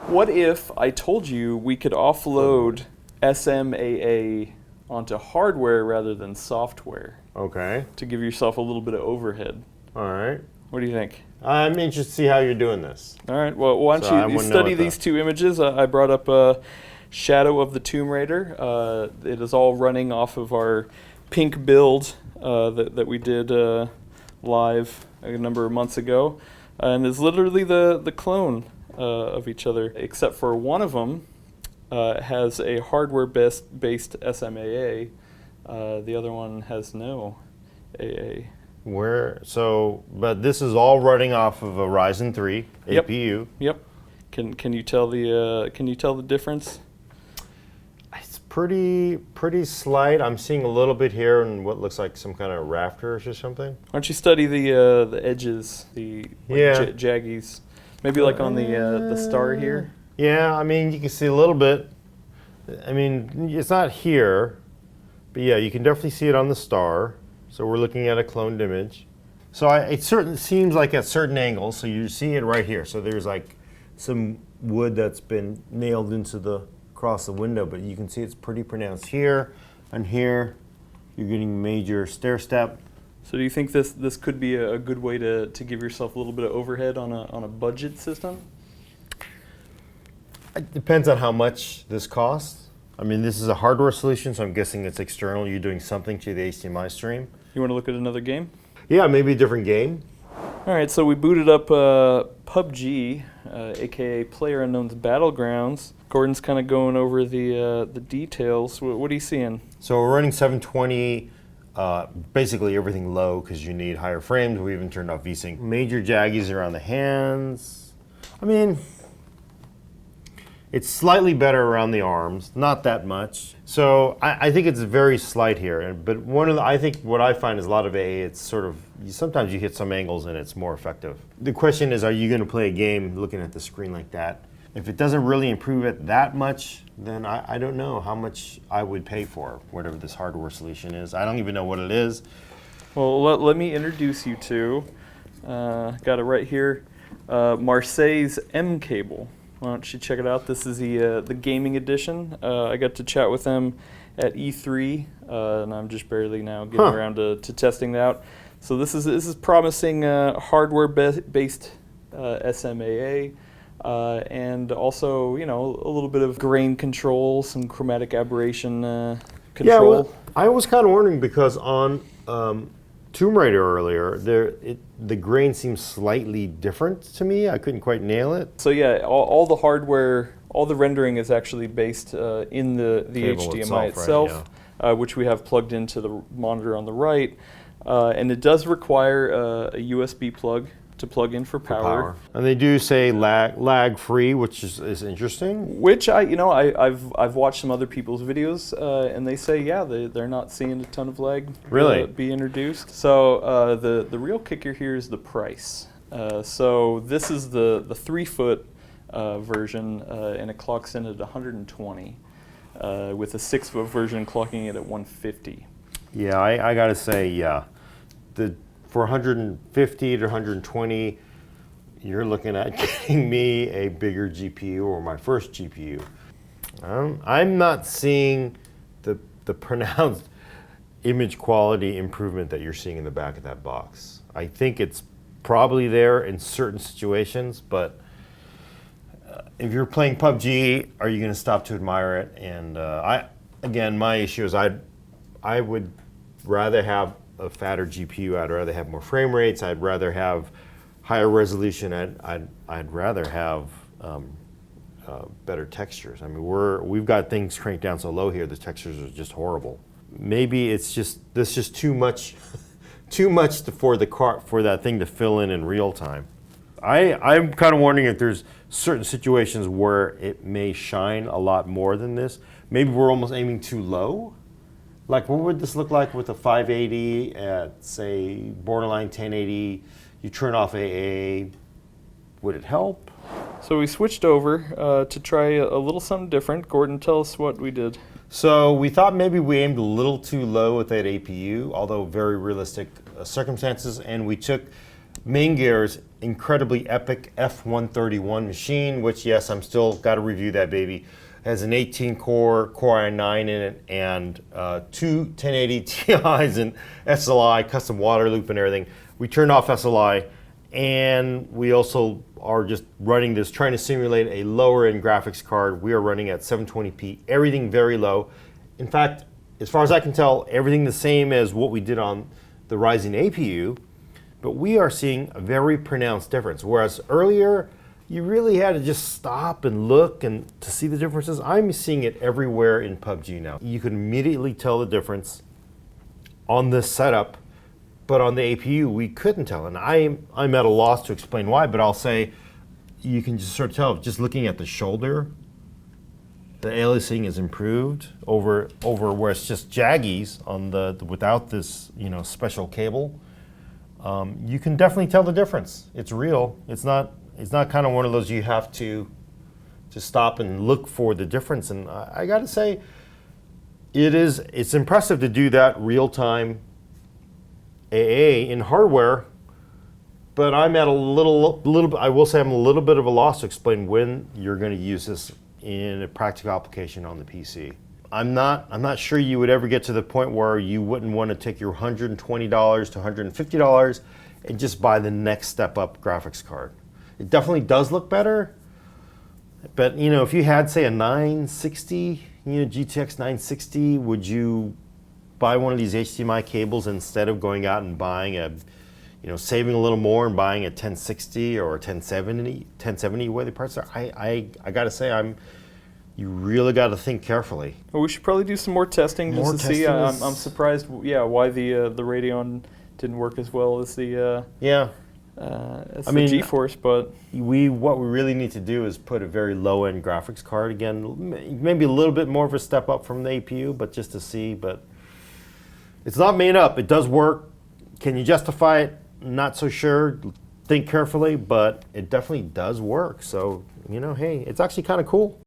What if I told you we could offload SMAA onto hardware rather than software Okay. to give yourself a little bit of overhead? All right. What do you think? I'm interested to see how you're doing this. All right. Well, why So I don't you wouldn't know study what the- these two images? I brought up Shadow of the Tomb Raider. It is all running off of our pink build that we did live a number of months ago, and is literally the clone of each other, except for one of them has a hardware-based SMAA. The other one has no AA. But this is all running off of a Ryzen 3 Yep. APU. Yep. Can you tell the difference? It's pretty slight. I'm seeing a little bit here in what looks like some kind of rafters or something. Why don't you study the edges, Yeah. jaggies, maybe like on the star here. Yeah, I mean, you can see a little bit. I mean, it's not here, but yeah, you can definitely see it on the star. So we're looking at a cloned image. So it certainly seems like at certain angles, so you see it right here. So there's like some wood that's been nailed across the window, but you can see it's pretty pronounced here and here. You're getting major stair step. So do you think this could be a good way to give yourself a little bit of overhead on a budget system? It depends on how much this costs. I mean, this is a hardware solution, so I'm guessing it's external. You're doing something to the HDMI stream. You want to look at another game? Yeah, maybe a different game. All right, so we booted up PUBG, aka PlayerUnknown's Battlegrounds. Gordon's kind of going over the details. What are you seeing? So we're running 720, basically everything low because you need higher frames. We even turned off VSync. Major jaggies around the hands. I mean, it's slightly better around the arms, not that much. So I think it's very slight here. But I think what I find is a lot of AA, it's sort of, sometimes you hit some angles and it's more effective. The question is, are you going to play a game looking at the screen like that? If it doesn't really improve it that much, then I don't know how much I would pay for whatever this hardware solution is. I don't even know what it is. Well, let me introduce you to, got it right here, Marseille's M Cable. Why don't you check it out? This is the gaming edition. I got to chat with them at E3, and I'm just barely now getting around to testing it out. So this is promising hardware-based SMAA, and also a little bit of grain control, some chromatic aberration control. Yeah, well, I was kind of wondering because on Tomb Raider earlier, the grain seems slightly different to me. I couldn't quite nail it. So yeah, all the hardware, all the rendering is actually based in the Cable HDMI itself, itself, right, which we have plugged into the monitor on the right. And it does require a USB plug to plug in for power. And they do say lag free, which is interesting. Which I've watched some other people's videos, and they say they're not seeing a ton of lag Really? Be introduced. So the real kicker here is the price. So this is the 3-foot version, and it clocks in at 120, with a 6-foot version clocking it at 150. Yeah, I gotta say, yeah, for 150 to 120, you're looking at getting me a bigger GPU or my first GPU. I'm not seeing the pronounced image quality improvement that you're seeing in the back of that box. I think it's probably there in certain situations, but if you're playing PUBG, are you going to stop to admire it? And again, my issue is I would rather have a fatter GPU. I'd rather have more frame rates. I'd rather have higher resolution. I'd rather have better textures. I mean, we've got things cranked down so low here. The textures are just horrible. Maybe it's just too much, too much for that thing to fill in real time. I'm kind of wondering if there's certain situations where it may shine a lot more than this. Maybe we're almost aiming too low. Like, what would this look like with a 580 at, say, borderline 1080? You turn off AA. Would it help? So we switched over to try a little something different. Gordon, tell us what we did. So we thought maybe we aimed a little too low with that APU, although very realistic circumstances, and we took Main Gear's incredibly epic F131 machine, which yes, I'm still got to review that baby. Has an 18-core Core i9 in it and two 1080 Ti's and SLI, custom water loop and everything. We turned off SLI, and we also are just running this, trying to simulate a lower end graphics card. We are running at 720p, everything very low. In fact, as far as I can tell, everything the same as what we did on the Ryzen APU, but we are seeing a very pronounced difference. Whereas earlier, you really had to just stop and look and to see the differences. I'm seeing it everywhere in PUBG now. You can immediately tell the difference on this setup, but on the APU, we couldn't tell. And I'm at a loss to explain why, but I'll say you can just sort of tell, just looking at the shoulder, the aliasing is improved over where it's just jaggies on the without this special cable. You can definitely tell the difference. It's real. It's not kind of one of those you have to stop and look for the difference. And I got to say, it's impressive to do that real time AA in hardware. But I'm at a little. I will say I'm a little bit of a loss to explain when you're going to use this in a practical application on the PC. I'm not sure you would ever get to the point where you wouldn't want to take your $120 to $150 and just buy the next step up graphics card. It definitely does look better, but if you had, say, a 960, GTX 960, would you buy one of these HDMI cables instead of going out and buying saving a little more and buying a 1060 or a 1070 where the parts are? I got to say, you really got to think carefully. Well, we should probably do some more testing just to see. I'm surprised, why the Radeon didn't work as well as the GeForce, but what we really need to do is put a very low-end graphics card again, maybe a little bit more of a step up from the APU, but just to see. But it's not made up. It does work. Can you justify it? Not so sure. Think carefully, but it definitely does work. So hey, it's actually kind of cool.